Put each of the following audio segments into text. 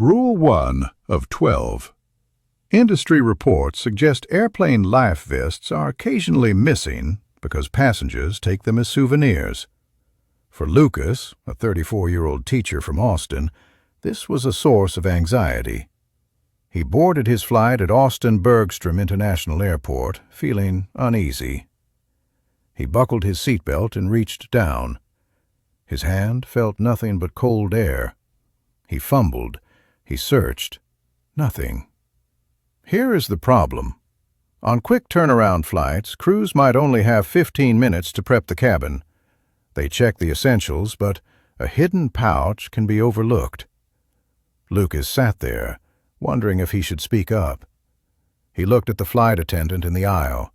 Rule 1 of 12. Industry reports suggest airplane life vests are occasionally missing because passengers take them as souvenirs. For Lucas, a 34-year-old teacher from Austin, this was a source of anxiety. He boarded his flight at Austin Bergstrom International Airport, feeling uneasy. He buckled his seatbelt and reached down. His hand felt nothing but cold air. He fumbled. He searched. Nothing. Here is the problem. On quick turnaround flights, crews might only have 15 minutes to prep the cabin. They check the essentials, but a hidden pouch can be overlooked. Lucas sat there, wondering if he should speak up. He looked at the flight attendant in the aisle.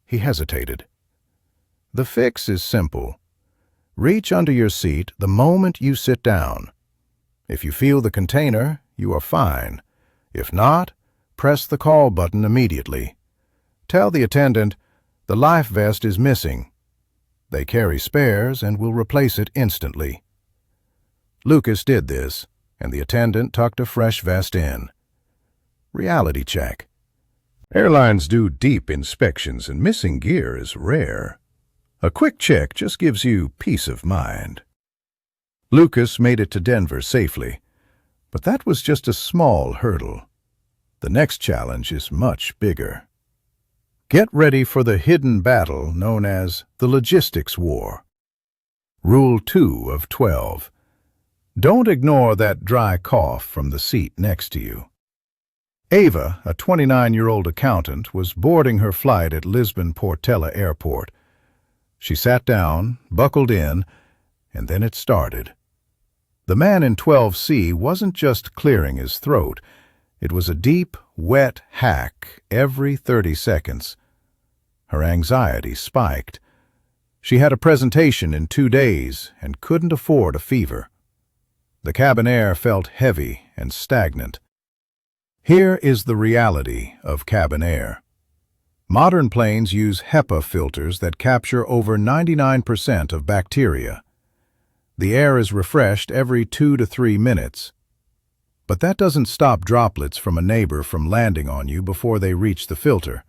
He hesitated. The fix is simple. Reach under your seat the moment you sit down. If you feel the container, you are fine. If not, press the call button immediately. Tell the attendant, the life vest is missing. They carry spares and will replace it instantly. Lucas did this, and the attendant tucked a fresh vest in. Reality check. Airlines do deep inspections, and missing gear is rare. A quick check just gives you peace of mind. Lucas made it to Denver safely, but that was just a small hurdle. The next challenge is much bigger. Get ready for the hidden battle known as the logistics war. Rule 2 of 12. Don't ignore that dry cough from the seat next to you. Ava, a 29-year-old accountant, was boarding her flight at Lisbon Portela Airport. She sat down, buckled in, and then it started. The man in 12C wasn't just clearing his throat. It was a deep, wet hack every 30 seconds. Her anxiety spiked. She had a presentation in 2 days and couldn't afford a fever. The cabin air felt heavy and stagnant. Here is the reality of cabin air. Modern planes use HEPA filters that capture over 99% of bacteria. The air is refreshed every 2 to 3 minutes. But that doesn't stop droplets from a neighbor from landing on you before they reach the filter.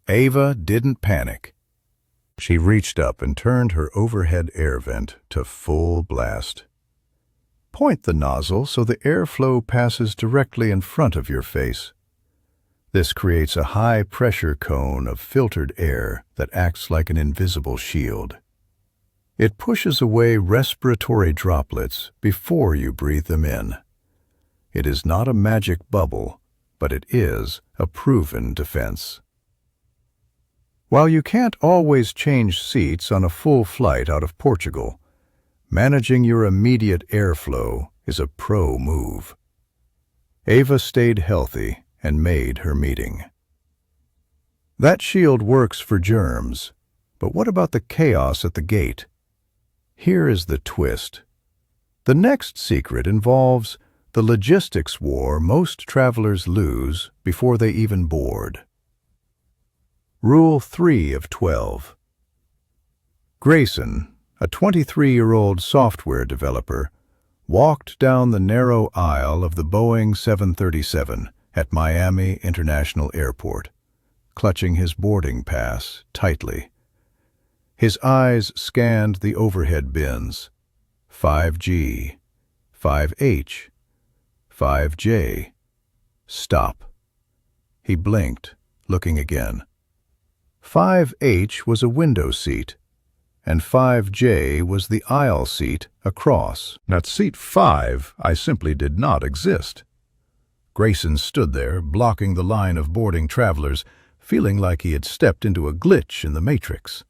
Ava didn't panic. She reached up and turned her overhead air vent to full blast. Point the nozzle so the airflow passes directly in front of your face. This creates a high-pressure cone of filtered air that acts like an invisible shield. It pushes away respiratory droplets before you breathe them in. It is not a magic bubble, but it is a proven defense. While you can't always change seats on a full flight out of Portugal, managing your immediate airflow is a pro move. Ava stayed healthy and made her meeting. That shield works for germs, but what about the chaos at the gate? Here is the twist. The next secret involves the logistics war most travelers lose before they even board. Rule 3 of 12. Grayson, a 23-year-old software developer, walked down the narrow aisle of the Boeing 737 at Miami International Airport, clutching his boarding pass tightly. His eyes scanned the overhead bins. 5G, 5H, 5J. Stop. He blinked, looking again. 5H was a window seat, and 5J was the aisle seat across. At seat 5, I simply did not exist. Grayson stood there, blocking the line of boarding travelers, feeling like he had stepped into a glitch in the Matrix.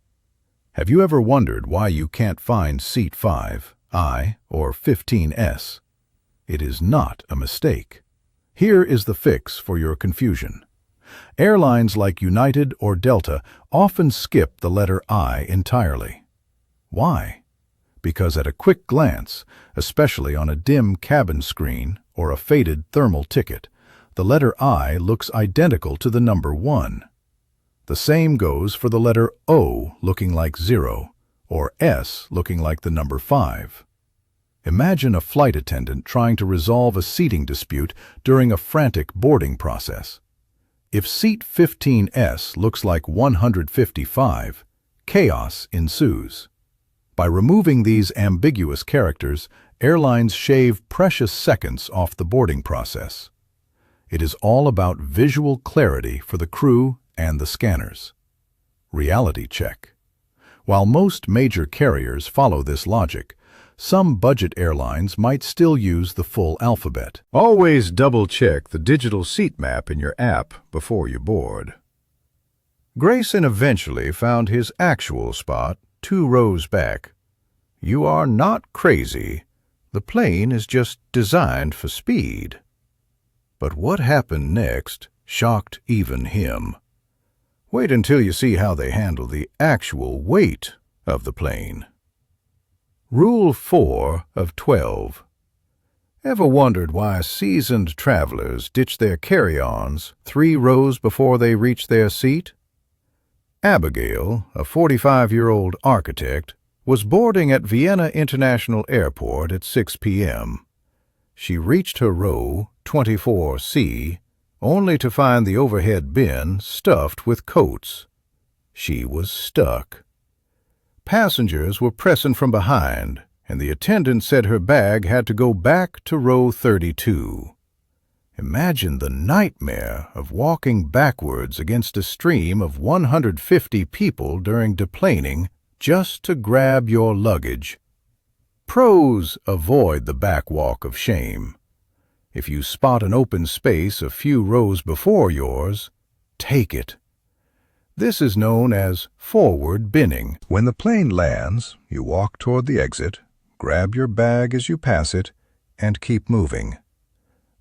Have you ever wondered why you can't find seat 5I or 15S? It is not a mistake. Here is the fix for your confusion. Airlines like United or Delta often skip the letter I entirely. Why? Because at a quick glance, especially on a dim cabin screen or a faded thermal ticket, the letter I looks identical to the number 1. The same goes for the letter O looking like 0 or S looking like the number 5. Imagine a flight attendant trying to resolve a seating dispute during a frantic boarding process. If seat 15S looks like 155, chaos ensues. By removing these ambiguous characters, airlines shave precious seconds off the boarding process. It is all about visual clarity for the crew and the scanners. Reality check. While most major carriers follow this logic, some budget airlines might still use the full alphabet. Always double-check the digital seat map in your app before you board. Grayson eventually found his actual spot 2 rows back. You are not crazy. The plane is just designed for speed. But what happened next shocked even him. Wait until you see how they handle the actual weight of the plane. Rule 4 of 12. Ever wondered why seasoned travelers ditch their carry-ons 3 rows before they reach their seat? Abigail, a 45-year-old architect, was boarding at Vienna International Airport at 6 p.m. She reached her row, 24C, only to find the overhead bin stuffed with coats. She was stuck. Passengers were pressing from behind, and the attendant said her bag had to go back to row 32. Imagine the nightmare of walking backwards against a stream of 150 people during deplaning just to grab your luggage. Pros: avoid the backwalk of shame. If you spot an open space a few rows before yours, take it. This is known as forward binning. When the plane lands, you walk toward the exit, grab your bag as you pass it, and keep moving.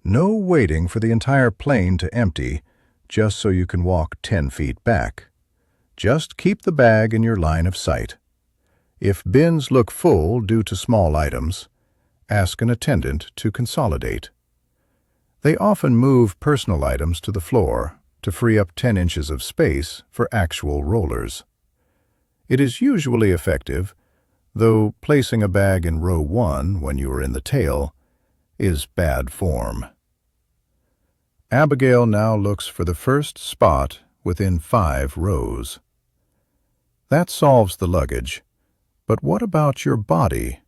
No waiting for the entire plane to empty just so you can walk 10 feet back. Just keep the bag in your line of sight. If bins look full due to small items, ask an attendant to consolidate. They often move personal items to the floor to free up 10 inches of space for actual rollers. It is usually effective, though placing a bag in row 1 when you are in the tail is bad form. Abigail now looks for the first spot within 5 rows. That solves the luggage, but what about your body?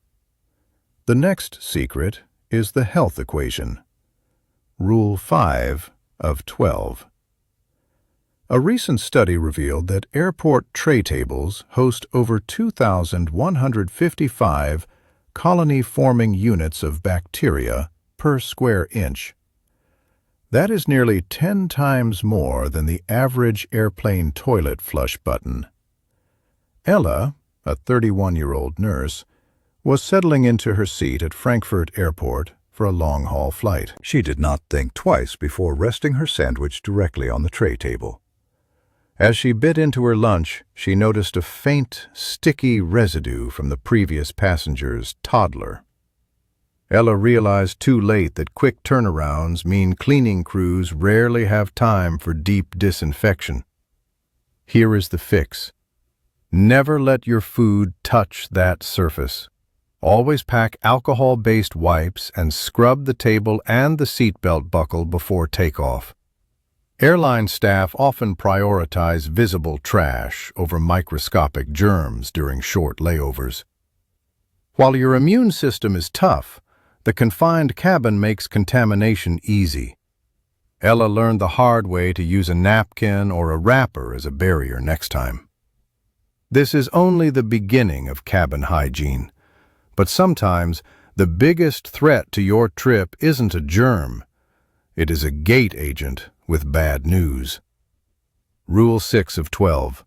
The next secret is the health equation. Rule 5 of 12. A recent study revealed that airport tray tables host over 2,155 colony-forming units of bacteria per square inch. That is nearly 10 times more than the average airplane toilet flush button. Ella, a 31-year-old nurse, was settling into her seat at Frankfurt Airport for a long-haul flight. She did not think twice before resting her sandwich directly on the tray table. As she bit into her lunch, she noticed a faint, sticky residue from the previous passenger's toddler. Ella realized too late that quick turnarounds mean cleaning crews rarely have time for deep disinfection. Here is the fix. Never let your food touch that surface. Always pack alcohol-based wipes and scrub the table and the seatbelt buckle before takeoff. Airline staff often prioritize visible trash over microscopic germs during short layovers. While your immune system is tough, the confined cabin makes contamination easy. Ella learned the hard way to use a napkin or a wrapper as a barrier next time. This is only the beginning of cabin hygiene, but sometimes the biggest threat to your trip isn't a germ. It is a gate agent with bad news. Rule 6 of 12.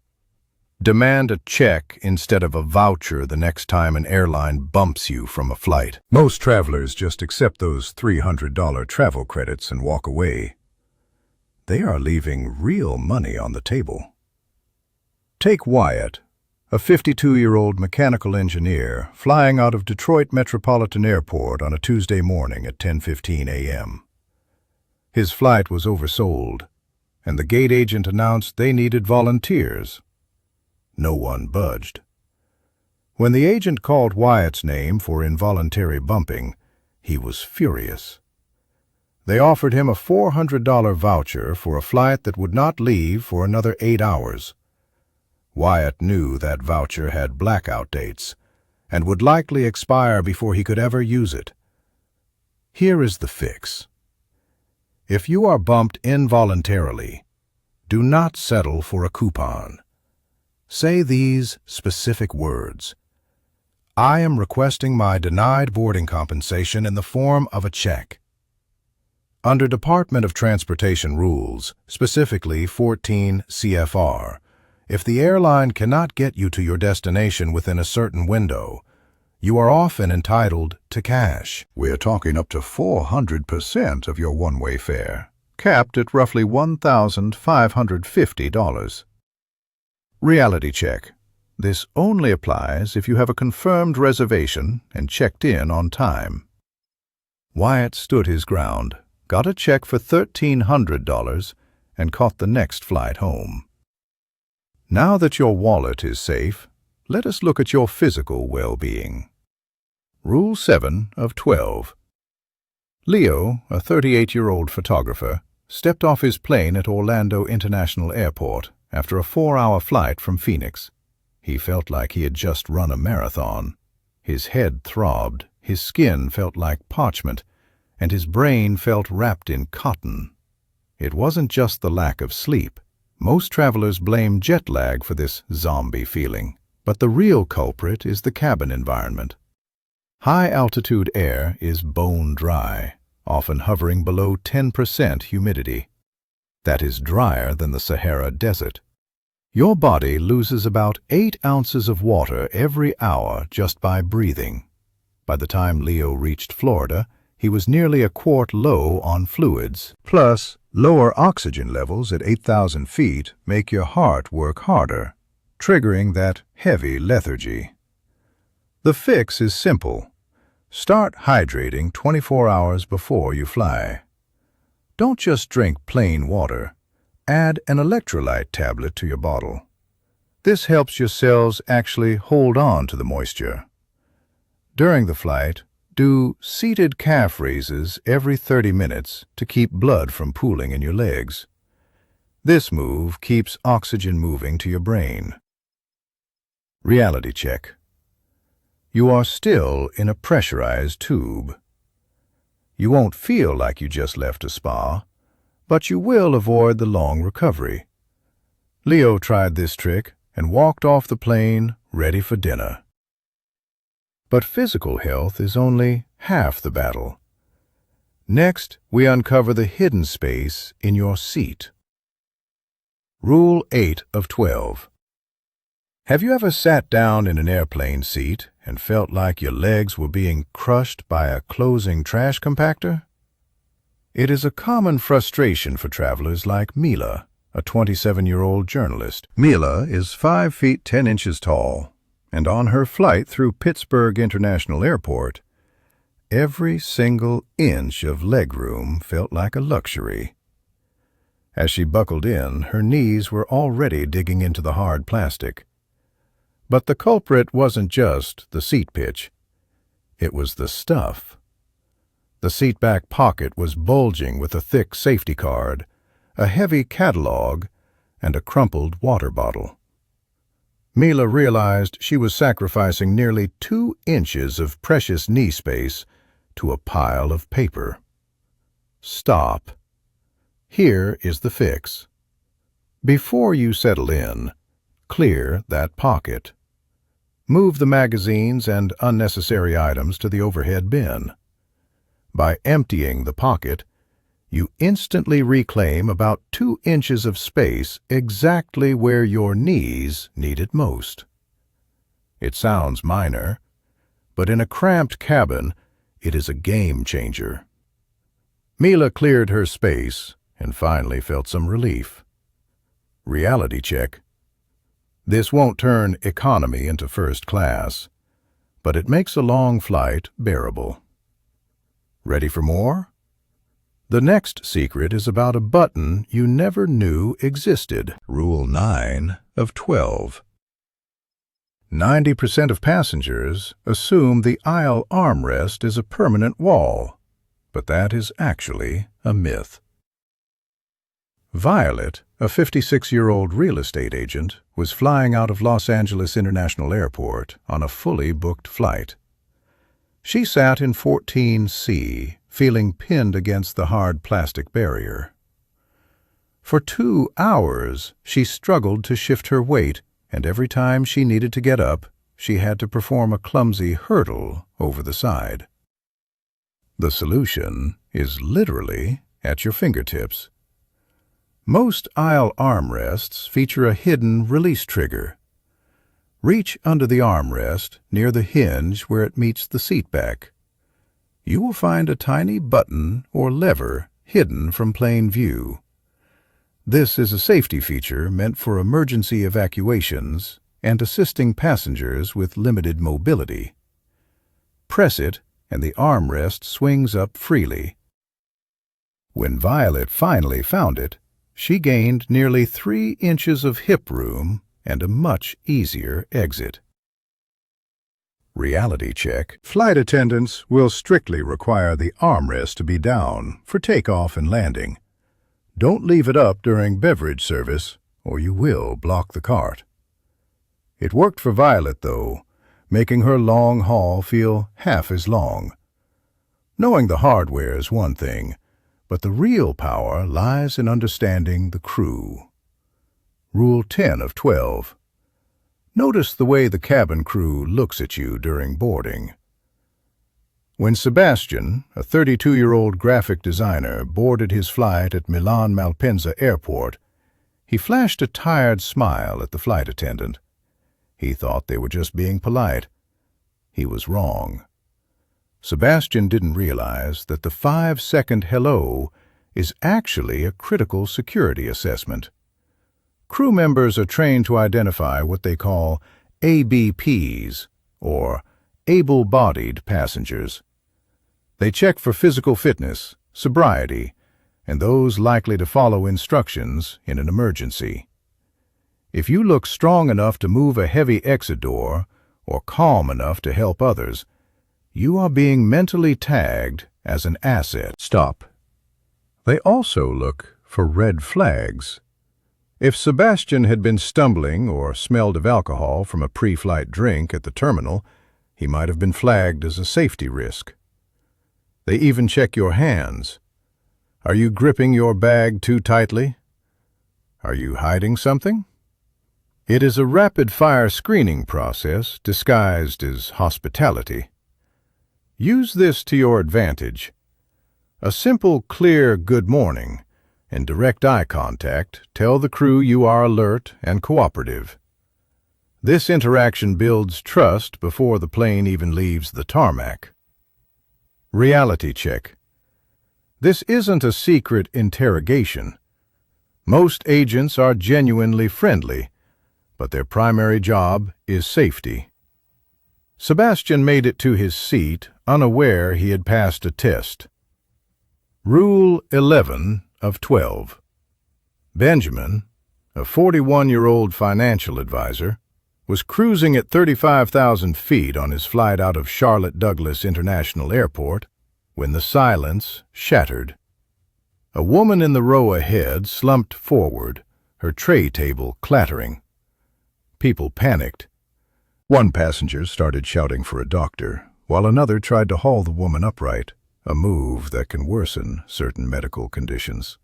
Demand a check instead of a voucher the next time an airline bumps you from a flight. Most travelers just accept those $300 travel credits and walk away. They are leaving real money on the table. Take Wyatt, a 52-year-old mechanical engineer flying out of Detroit Metropolitan Airport on a Tuesday morning at 10:15 a.m. His flight was oversold, and the gate agent announced they needed volunteers. No one budged. When the agent called Wyatt's name for involuntary bumping, he was furious. They offered him a $400 voucher for a flight that would not leave for another 8 hours. Wyatt knew that voucher had blackout dates and would likely expire before he could ever use it. Here is the fix. If you are bumped involuntarily, do not settle for a coupon. Say these specific words. I am requesting my denied boarding compensation in the form of a check. Under Department of Transportation rules, specifically 14 CFR, if the airline cannot get you to your destination within a certain window, you are often entitled to cash. We're talking up to 400% of your one-way fare, capped at roughly $1,550. Reality check. This only applies if you have a confirmed reservation and checked in on time. Wyatt stood his ground, got a check for $1,300, and caught the next flight home. Now that your wallet is safe, let us look at your physical well-being. Rule 7 of 12. Leo, a 38-year-old photographer, stepped off his plane at Orlando International Airport after a 4-hour flight from Phoenix. He felt like he had just run a marathon. His head throbbed, his skin felt like parchment, and his brain felt wrapped in cotton. It wasn't just the lack of sleep. Most travelers blame jet lag for this zombie feeling, but the real culprit is the cabin environment. High-altitude air is bone dry, often hovering below 10% humidity. That is drier than the Sahara Desert. Your body loses about 8 ounces of water every hour just by breathing. By the time Leo reached Florida, he was nearly a quart low on fluids. Plus, lower oxygen levels at 8,000 feet make your heart work harder, triggering that heavy lethargy. The fix is simple. Start hydrating 24 hours before you fly. Don't just drink plain water. Add an electrolyte tablet to your bottle. This helps your cells actually hold on to the moisture. During the flight, do seated calf raises every 30 minutes to keep blood from pooling in your legs. This move keeps oxygen moving to your brain. Reality check. You are still in a pressurized tube. You won't feel like you just left a spa, but you will avoid the long recovery. Leo tried this trick and walked off the plane ready for dinner. But physical health is only half the battle. Next, we uncover the hidden space in your seat. Rule 8 of 12. Have you ever sat down in an airplane seat and felt like your legs were being crushed by a closing trash compactor? It is a common frustration for travelers like Mila, a 27-year-old journalist. Mila is 5 feet 10 inches tall, and on her flight through Pittsburgh International Airport, every single inch of legroom felt like a luxury. As she buckled in, her knees were already digging into the hard plastic. But the culprit wasn't just the seat pitch. It was the stuff. The seat back pocket was bulging with a thick safety card, a heavy catalog, and a crumpled water bottle. Mila realized she was sacrificing nearly 2 inches of precious knee space to a pile of paper. Stop. Here is the fix. Before you settle in, clear that pocket. Move the magazines and unnecessary items to the overhead bin. By emptying the pocket, you instantly reclaim about 2 inches of space exactly where your knees need it most. It sounds minor, but in a cramped cabin, it is a game changer. Mila cleared her space and finally felt some relief. Reality check. This won't turn economy into first class, but it makes a long flight bearable. Ready for more? The next secret is about a button you never knew existed. Rule 9 of 12. 90% of passengers assume the aisle armrest is a permanent wall, but that is actually a myth. Violet, a 56-year-old real estate agent, was flying out of Los Angeles International Airport on a fully booked flight. She sat in 14C, feeling pinned against the hard plastic barrier. For 2 hours, she struggled to shift her weight, and every time she needed to get up, she had to perform a clumsy hurdle over the side. The solution is literally at your fingertips. Most aisle armrests feature a hidden release trigger. Reach under the armrest near the hinge where it meets the seat back. You will find a tiny button or lever hidden from plain view. This is a safety feature meant for emergency evacuations and assisting passengers with limited mobility. Press it, and the armrest swings up freely. When Violet finally found it, she gained nearly 3 inches of hip room and a much easier exit. Reality check. Flight attendants will strictly require the armrest to be down for takeoff and landing. Don't leave it up during beverage service, or you will block the cart. It worked for Violet, though, making her long haul feel half as long. Knowing the hardware is one thing, but the real power lies in understanding the crew. Rule 10 of 12. Notice the way the cabin crew looks at you during boarding. When Sebastian, a 32-year-old graphic designer, boarded his flight at Milan Malpensa Airport, he flashed a tired smile at the flight attendant. He thought they were just being polite. He was wrong. Sebastian didn't realize that the 5-second hello is actually a critical security assessment. Crew members are trained to identify what they call ABPs, or able-bodied passengers. They check for physical fitness, sobriety, and those likely to follow instructions in an emergency. If you look strong enough to move a heavy exit door or calm enough to help others, you are being mentally tagged as an asset. Stop. They also look for red flags. If Sebastian had been stumbling or smelled of alcohol from a pre-flight drink at the terminal, he might have been flagged as a safety risk. They even check your hands. Are you gripping your bag too tightly? Are you hiding something? It is a rapid-fire screening process disguised as hospitality. Use this to your advantage. A simple, clear good morning and direct eye contact tell the crew you are alert and cooperative. This interaction builds trust before the plane even leaves the tarmac. Reality check. This isn't a secret interrogation. Most agents are genuinely friendly, but their primary job is safety. Sebastian made it to his seat unaware he had passed a test. Rule 11 of 12. Benjamin, a 41-year-old financial advisor, was cruising at 35,000 feet on his flight out of Charlotte Douglas International Airport when the silence shattered. A woman in the row ahead slumped forward, her tray table clattering. People panicked. One passenger started shouting for a doctor, while another tried to haul the woman upright, a move that can worsen certain medical conditions.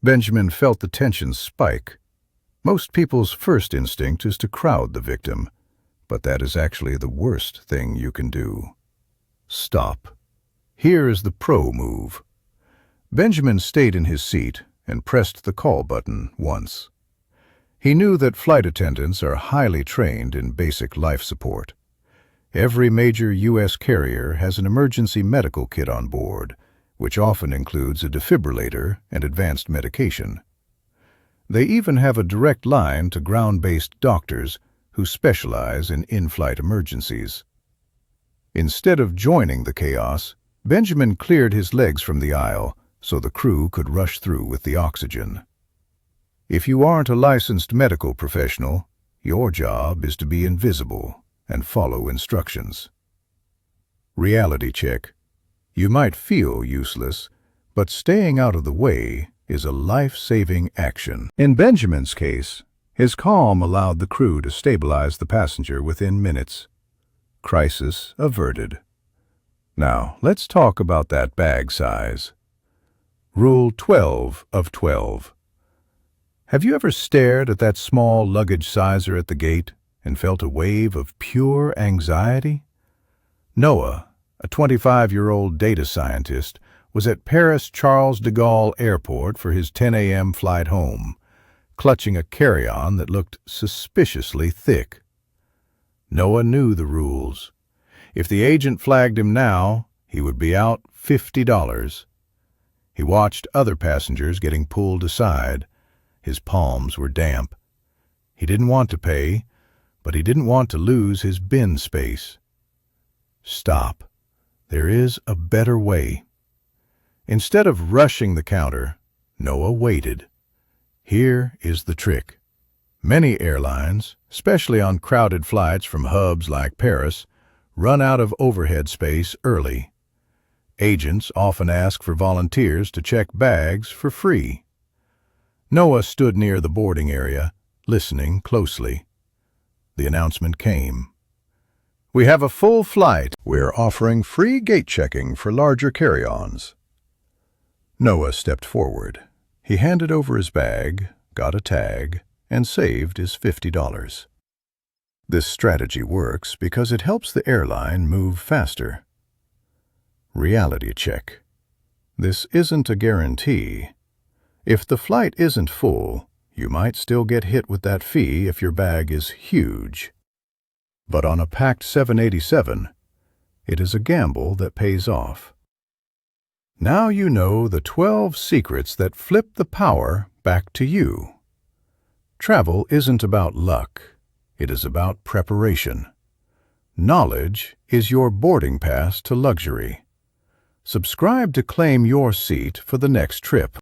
Benjamin felt the tension spike. Most people's first instinct is to crowd the victim, but that is actually the worst thing you can do. Stop. Here is the pro move. Benjamin stayed in his seat and pressed the call button once. He knew that flight attendants are highly trained in basic life support. Every major U.S. carrier has an emergency medical kit on board, which often includes a defibrillator and advanced medication. They even have a direct line to ground-based doctors who specialize in in-flight emergencies. Instead of joining the chaos, Benjamin cleared his legs from the aisle so the crew could rush through with the oxygen. If you aren't a licensed medical professional, Your job is to be invisible and follow instructions. Reality check. You might feel useless, but staying out of the way is a life-saving action. In Benjamin's case, his calm allowed the crew to stabilize the passenger within minutes. Crisis averted. Now, let's talk about that bag size. Rule 12 of 12. Have you ever stared at that small luggage sizer at the gate and felt a wave of pure anxiety? Noah, a 25-year-old data scientist, was at Paris Charles de Gaulle Airport for his 10 a.m. flight home, clutching a carry-on that looked suspiciously thick. Noah knew the rules. If the agent flagged him now, he would be out $50. He watched other passengers getting pulled aside. His palms were damp. He didn't want to pay, but he didn't want to lose his bin space. Stop. There is a better way. Instead of rushing the counter, Noah waited. Here is the trick. Many airlines, especially on crowded flights from hubs like Paris, run out of overhead space early. Agents often ask for volunteers to check bags for free. Noah stood near the boarding area, listening closely. The announcement came. We have a full flight. We're offering free gate checking for larger carry-ons. Noah stepped forward. He handed over his bag, got a tag, and saved his $50. This strategy works because it helps the airline move faster. Reality check. This isn't a guarantee. If the flight isn't full, you might still get hit with that fee if your bag is huge. But on a packed 787, it is a gamble that pays off. Now you know the 12 secrets that flip the power back to you. Travel isn't about luck. It is about preparation. Knowledge is your boarding pass to luxury. Subscribe to claim your seat for the next trip.